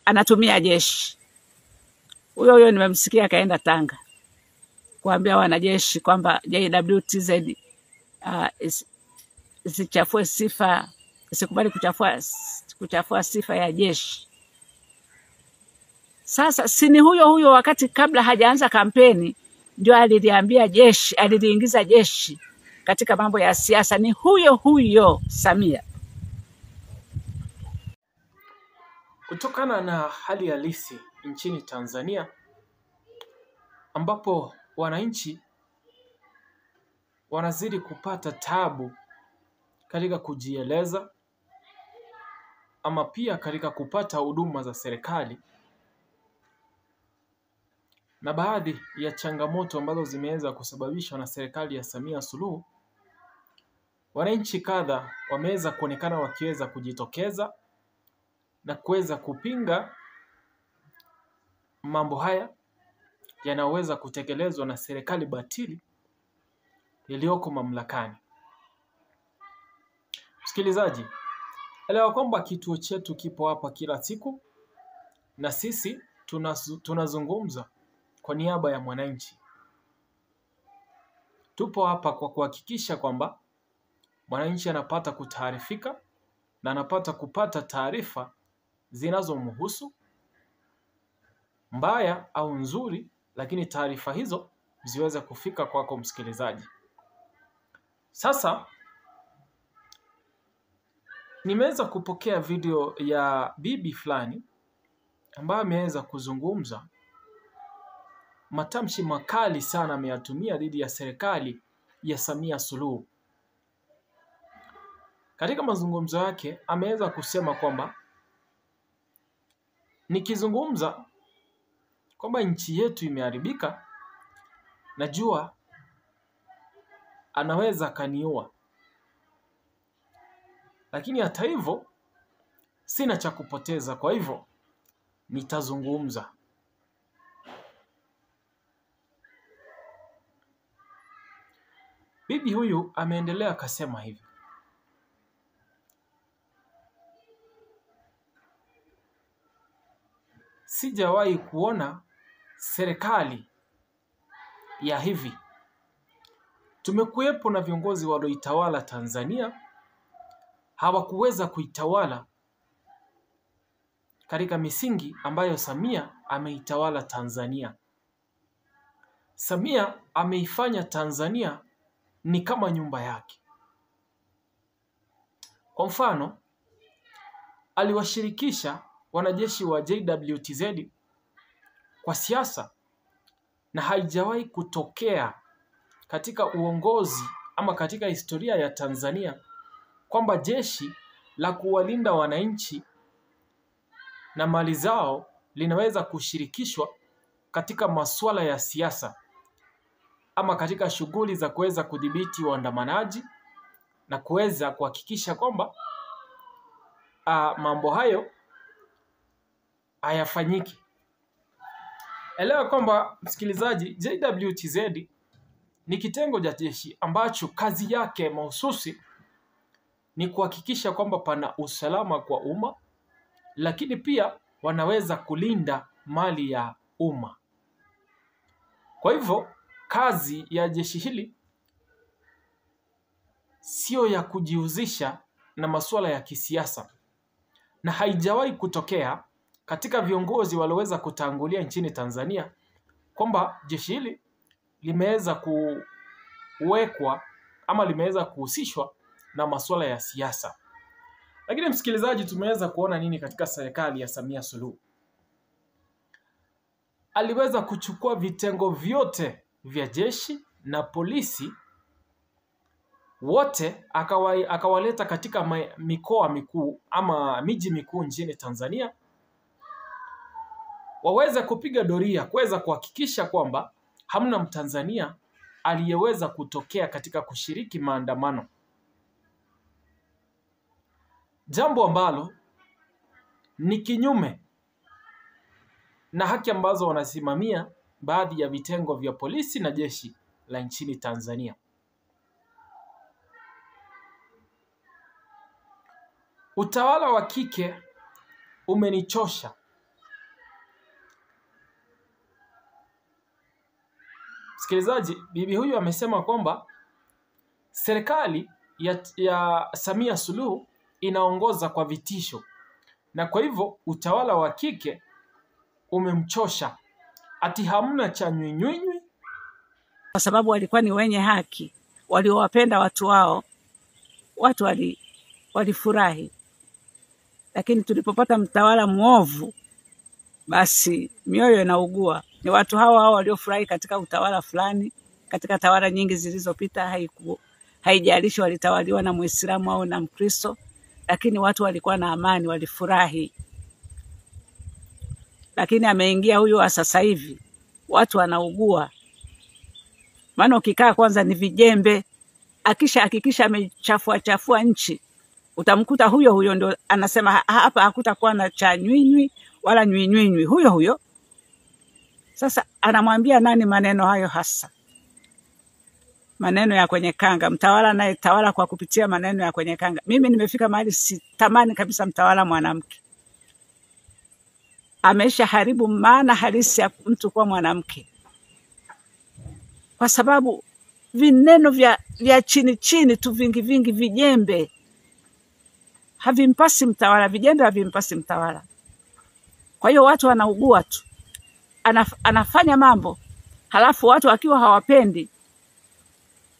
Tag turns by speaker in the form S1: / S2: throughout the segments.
S1: anatumia jeshi. Huyo nimemsikia kaenda Tanga kuambia wanajeshi kwamba JWTZ isichafue sifa, isikubali kuchafua sifa ya jeshi. Sasa sini huyo wakati kabla hajaanza kampeni ndio aliliambia jeshi, aliliingiza jeshi katika mambo ya siasa. Ni huyo Samia.
S2: Kutokana na hali halisi nchini Tanzania ambapo wananchi wanazidi kupata tabu katika kujieleza ama pia katika kupata huduma za serikali, na baadhi ya changamoto ambazo zimeweza kusababishwa na serikali ya Samia Suluhu, wananchi kadha wameweza kuonekana wakiweza kujitokeza na kuweza kupinga mambo haya yanaweza kutekelezwa na serikali batili iliyoko mamlakani. Msikilizaji, elewa kwamba kituo chetu kipo hapa kila siku na sisi tunazungumza kwa niaba ya mwananchi. Tupo hapa kwa kuhakikisha kwamba mwananchi anapata kutaarifika na anapata kupata taarifa zinazomhusu, mbaya au nzuri, lakini taarifa hizo ziweze kufika kwako msikilizaji. Sasa nimeweza kupokea video ya bibi fulani ambaye ameweza kuzungumza matamshi makali sana ameyatumia dhidi ya serikali ya Samia Suluhu. Katika mazungumzo yake ameweza kusema kwamba nikizungumza kwamba nchi yetu imeharibika, najua anaweza kaniua, lakini hata hivyo sina cha kupoteza, kwa hivyo nitazungumza. Bibi huyu ameendelea akasema hivi: sijawahi kuona serikali ya hivi. Tumekuwepo na viongozi walioitawala Tanzania, hawakuweza kuitawala katika misingi ambayo Samia ameitawala Tanzania. Samia ameifanya Tanzania ni kama nyumba yake. Kwa mfano, aliwashirikisha wanajeshi wa JWTZ kwa siasa, na haijawahi kutokea katika uongozi ama katika historia ya Tanzania kwamba jeshi la kuwalinda wananchi na mali zao linaweza kushirikishwa katika masuala ya siasa ama katika shughuli za kuweza kudhibiti waandamanaji na kuweza kuhakikisha kwamba mambo hayo hayafanyiki. Elewa kwamba msikilizaji, JWTZ ni kitengo cha jeshi ambacho kazi yake mahususi ni kuhakikisha kwamba pana usalama kwa umma, lakini pia wanaweza kulinda mali ya umma. Kwa hivyo kazi ya jeshi hili sio ya kujihusisha na masuala ya kisiasa, na haijawahi kutokea katika viongozi walioweza kutangulia nchini Tanzania kwamba jeshi hili limeweza kuwekwa ama limeweza kuhusishwa na masuala ya siasa. Lakini msikilizaji, tumeweza kuona nini katika serikali ya Samia Suluhu? Aliweza kuchukua vitengo vyote vya jeshi na polisi wote akawaleta katika mikoa mikuu ama miji mikuu nchini Tanzania, waweze kupiga doria kuweza kuhakikisha kwamba hamna Mtanzania aliyeweza kutokea katika kushiriki maandamano, jambo ambalo ni kinyume na haki ambazo wanasimamia baadhi ya vitengo vya polisi na jeshi la nchini Tanzania. Utawala wa kike umenichosha Msikilizaji, bibi huyu amesema kwamba serikali ya Samia Suluhu inaongoza kwa vitisho, na kwa hivyo utawala wa kike umemchosha, ati hamna cha nywinywinywi,
S1: kwa sababu walikuwa ni wenye haki, waliowapenda watu wao, watu walifurahi. Lakini tulipopata mtawala muovu, basi mioyo inaugua. Ni watu hao waliofurahi katika utawala fulani, katika tawala nyingi zilizopita, haijalishi walitawaliwa na Muislamu au na Mkristo, lakini watu walikuwa na amani, walifurahi. Lakini ameingia huyu wa sasa hivi, watu wanaugua. Maana ukikaa kwanza ni vijembe, hakikisha amechafua nchi, utamkuta huyo ndo anasema hapa hakutakuwa na cha nywinywi wala nywinywinywi, huyo. Sasa anamwambia nani maneno hayo hasa? Maneno ya kwenye kanga. Mtawala naye tawala kwa kupitia maneno ya kwenye kanga. Mimi nimefika mahali sitamani kabisa mtawala mwanamke. Amesha haribu maana halisi ya mtu kuwa mwanamke, kwa sababu vineno vya chini tu vingi vijembe havimpasi mtawala, vijembe havimpasi mtawala. Kwa hiyo watu wanaugua tu, anafanya mambo, halafu watu wakiwa hawapendi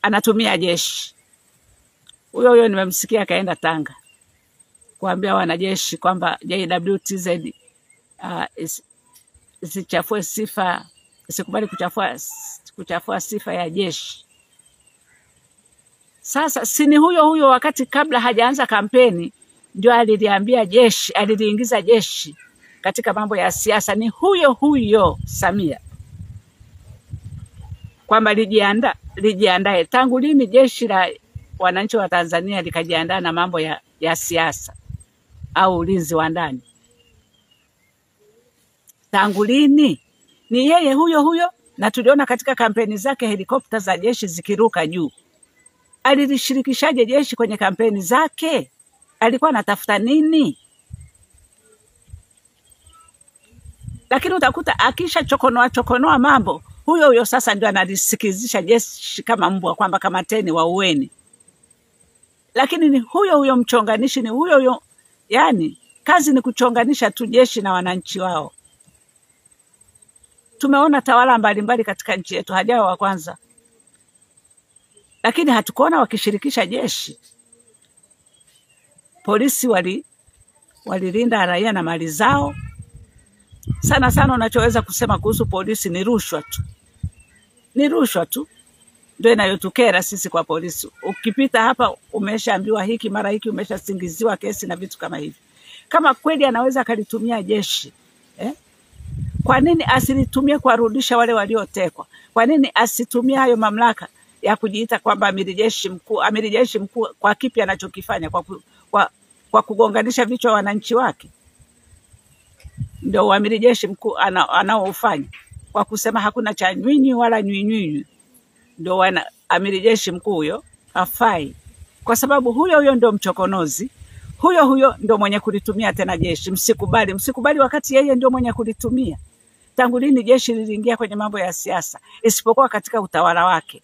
S1: anatumia jeshi. Huyo nimemsikia kaenda Tanga kuambia wanajeshi kwamba JWTZ isichafue sifa, isikubali kuchafua sifa ya jeshi. Sasa sini huyo wakati kabla hajaanza kampeni ndio aliliingiza jeshi katika mambo ya siasa. Ni huyo Samia kwamba lijiandae. Tangu lini jeshi la wananchi wa Tanzania likajiandaa na mambo ya siasa au ulinzi wa ndani? Tangu lini? Ni yeye huyo, na tuliona katika kampeni zake helikopta za jeshi zikiruka juu. Alilishirikishaje jeshi kwenye kampeni zake? Alikuwa anatafuta nini? Lakini utakuta akisha chokonoa mambo, huyo sasa ndio analisikizisha jeshi kama mbwa kwamba kamateni waueni. Lakini ni huyo mchonganishi, ni huyo, yani kazi ni kuchonganisha tu jeshi na wananchi wao. Tumeona tawala mbalimbali katika nchi yetu, hajawa wa kwanza, lakini hatukuona wakishirikisha jeshi. Polisi walilinda raia na mali zao. Sana unachoweza kusema kuhusu polisi ni rushwa tu. Ni rushwa tu ndio inayotukera sisi kwa polisi. Ukipita hapa umeshaambiwa hiki mara hiki, umeshasingiziwa kesi na vitu kama hivi. Kama kweli anaweza kalitumia jeshi, kwa nini asilitumie kuwarudisha wale waliotekwa? Kwa nini asitumie hayo mamlaka ya kujiita kwamba amiri jeshi mkuu kwa kipi anachokifanya, kwa kugonganisha vichwa wananchi wake? Ndio amiri jeshi mkuu anaofanya kwa kusema hakuna cha nywinywi wala nywinywi. Ndio amiri jeshi mkuu huyo hafai, kwa sababu huyo ndio mchokonozi, huyo ndio mwenye kulitumia tena jeshi. Msikubali wakati yeye ndio mwenye kulitumia. Tangu lini jeshi liliingia kwenye mambo ya siasa isipokuwa katika utawala wake?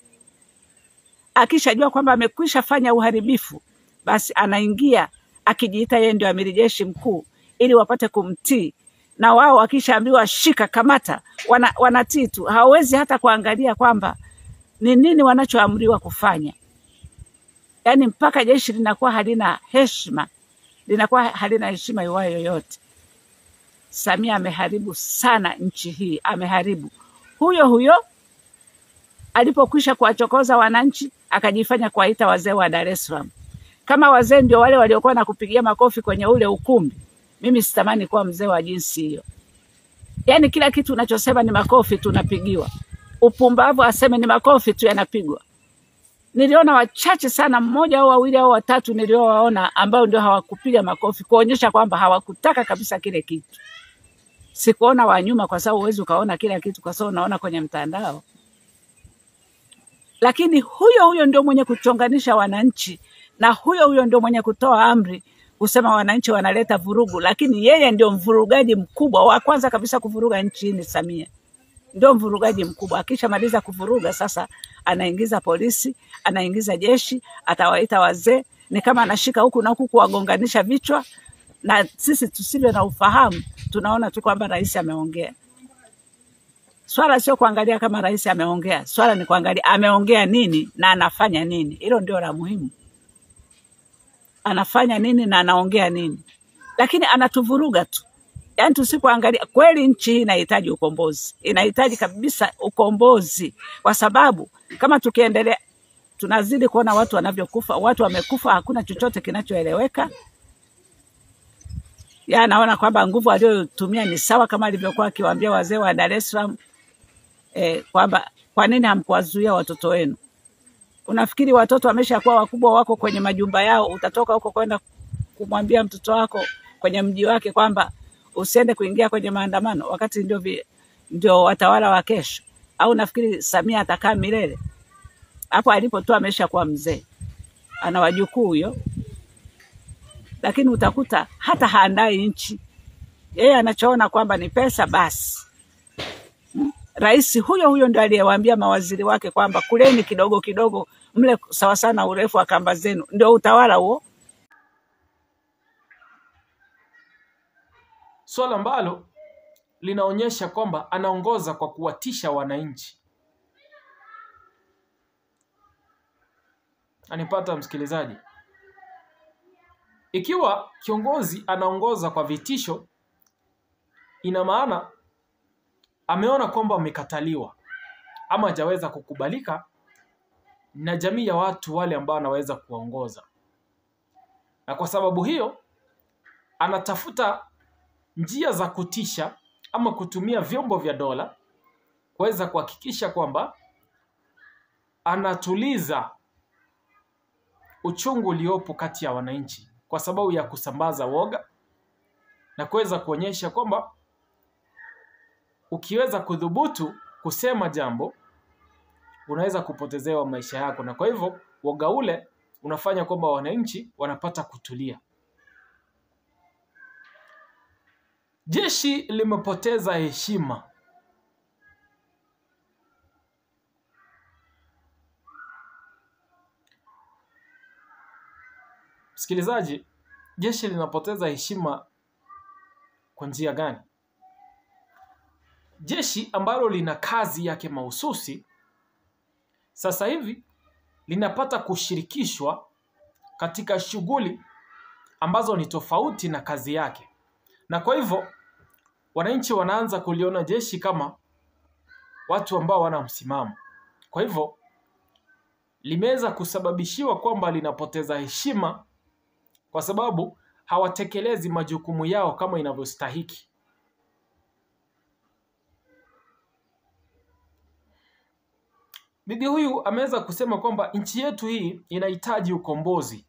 S1: Akishajua kwamba amekwisha fanya uharibifu, basi anaingia akijiita yeye ndio amiri jeshi mkuu ili wapate kumtii. Na wao wakishaambiwa shika, kamata, wanatii tu. Hawezi hata kuangalia kwamba ni nini wanachoamriwa kufanya. Yaani mpaka jeshi linakuwa halina heshima, iwayo yoyote. Samia ameharibu sana nchi hii, ameharibu. Huyo alipokwisha kuwachokoza wananchi, akajifanya kuwaita wazee wa Dar es Salaam. Kama wazee ndio wale waliokuwa na kupigia makofi kwenye ule ukumbi, mimi sitamani kuwa mzee wa jinsi hiyo. Yaani kila kitu unachosema ni makofi tu unapigiwa. Upumbavu aseme ni makofi tu yanapigwa. Niliona wachache sana, mmoja au wawili au watatu niliowaona ambao ndio hawakupiga makofi, kuonyesha kwamba hawakutaka kabisa kile kitu. Sikuona wa nyuma, kwa sababu huwezi ukaona kila kitu kwa sababu unaona kwenye mtandao. Lakini huyo ndio mwenye kuchonganisha wananchi, na huyo ndio mwenye kutoa amri kusema wananchi wanaleta vurugu, lakini yeye ndio mvurugaji mkubwa wa kwanza kabisa kuvuruga nchi ni Samia. ndio mvurugaji mkubwa. Akishamaliza kuvuruga sasa anaingiza polisi, anaingiza jeshi, atawaita wazee, ni kama anashika huku na huku kuwagonganisha vichwa, na sisi tusivyo na ufahamu tunaona tu kwamba rais ameongea. Swala sio kuangalia kama rais ameongea, swala ni kuangalia ameongea nini na anafanya nini. Hilo ndio la muhimu. Anafanya nini na anaongea nini. Lakini anatuvuruga tu. Yaani tusipoangalia, kweli nchi hii inahitaji ukombozi. Inahitaji kabisa ukombozi, kwa sababu kama tukiendelea tunazidi kuona watu wanavyokufa, watu wamekufa, hakuna chochote kinachoeleweka. Ya naona kwamba nguvu aliyotumia ni sawa kama alivyokuwa akiwaambia wazee wa Dar es Salaam kwamba kwa nini hamkuwazuia watoto wenu? Unafikiri watoto wameshakuwa wakubwa, wako kwenye majumba yao, utatoka huko kwenda kumwambia mtoto wako kwenye mji wake kwamba usiende kuingia kwenye maandamano wakati ndio watawala wa kesho? Au nafikiri Samia atakaa milele? Hapo alipo tu ameshakuwa mzee, ana wajukuu huyo. Lakini utakuta hata haandai nchi, yeye anachoona kwamba ni pesa basi. Rais huyo ndio aliyewaambia mawaziri wake kwamba kuleni kidogo kidogo, mle sawa sana urefu wa kamba zenu. Ndio utawala huo.
S2: Swala ambalo linaonyesha kwamba anaongoza kwa kuwatisha wananchi. Anipata msikilizaji? Ikiwa kiongozi anaongoza kwa vitisho, ina maana ameona kwamba amekataliwa ama hajaweza kukubalika na jamii ya watu wale ambao anaweza kuongoza. Na kwa sababu hiyo anatafuta njia za kutisha ama kutumia vyombo vya dola kuweza kuhakikisha kwamba anatuliza uchungu uliopo kati ya wananchi, kwa sababu ya kusambaza woga na kuweza kuonyesha kwamba ukiweza kudhubutu kusema jambo unaweza kupotezewa maisha yako. Na kwa hivyo woga ule unafanya kwamba wananchi wanapata kutulia. Jeshi limepoteza heshima. Msikilizaji, jeshi linapoteza heshima kwa njia gani? Jeshi ambalo lina kazi yake mahususi sasa hivi linapata kushirikishwa katika shughuli ambazo ni tofauti na kazi yake. Na kwa hivyo wananchi wanaanza kuliona jeshi kama watu ambao wana msimamo. Kwa hivyo limeweza kusababishiwa kwamba linapoteza heshima kwa sababu hawatekelezi majukumu yao kama inavyostahiki. Bibi huyu ameweza kusema kwamba nchi yetu hii inahitaji ukombozi.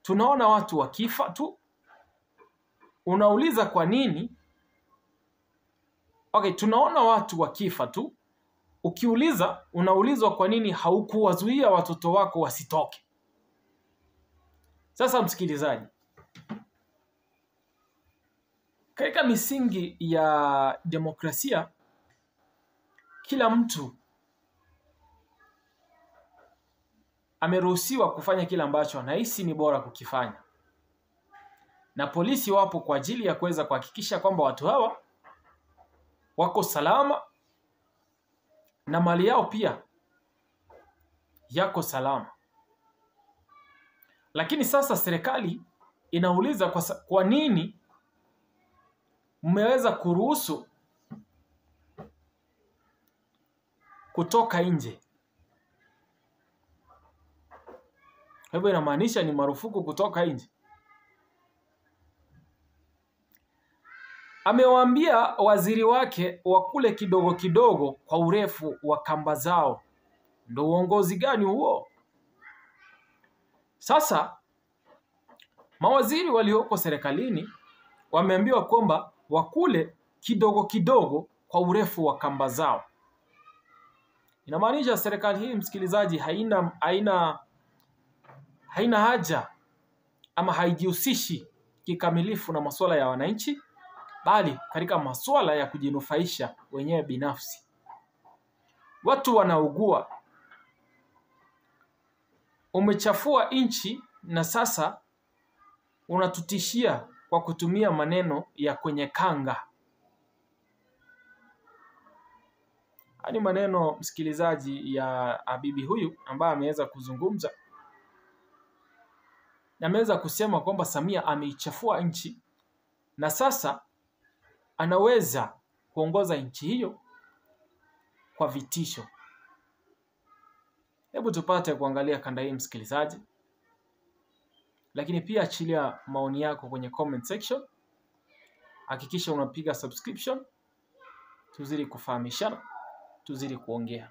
S2: Tunaona watu wakifa tu. Unauliza kwa nini? Okay, tunaona watu wakifa tu. Ukiuliza, unaulizwa kwa nini haukuwazuia watoto wako wasitoke. Sasa msikilizaji, katika misingi ya demokrasia, kila mtu ameruhusiwa kufanya kile ambacho anahisi ni bora kukifanya. Na polisi wapo kwa ajili ya kuweza kuhakikisha kwamba watu hawa wako salama na mali yao pia yako salama. Lakini sasa serikali inauliza kwa nini mmeweza kuruhusu kutoka nje. Kwa hivyo inamaanisha ni marufuku kutoka nje. Amewaambia waziri wake wakule kidogo kidogo kwa urefu wa kamba zao. Ndio uongozi gani huo? Sasa mawaziri walioko serikalini wameambiwa kwamba wakule kidogo kidogo kwa urefu wa kamba zao. Inamaanisha serikali hii, msikilizaji, haina haja ama haijihusishi kikamilifu na masuala ya wananchi, bali katika masuala ya kujinufaisha wenyewe binafsi. Watu wanaugua. Umechafua nchi na sasa unatutishia kwa kutumia maneno ya kwenye kanga. Hadi maneno, msikilizaji, ya bibi huyu ambaye ameweza kuzungumza. Ameweza kusema kwamba Samia ameichafua nchi na sasa anaweza kuongoza nchi hiyo kwa vitisho. Hebu tupate kuangalia kanda hii, msikilizaji. Lakini pia achilia maoni yako kwenye comment section. Hakikisha unapiga subscription. Tuzidi kufahamishana, tuzidi kuongea.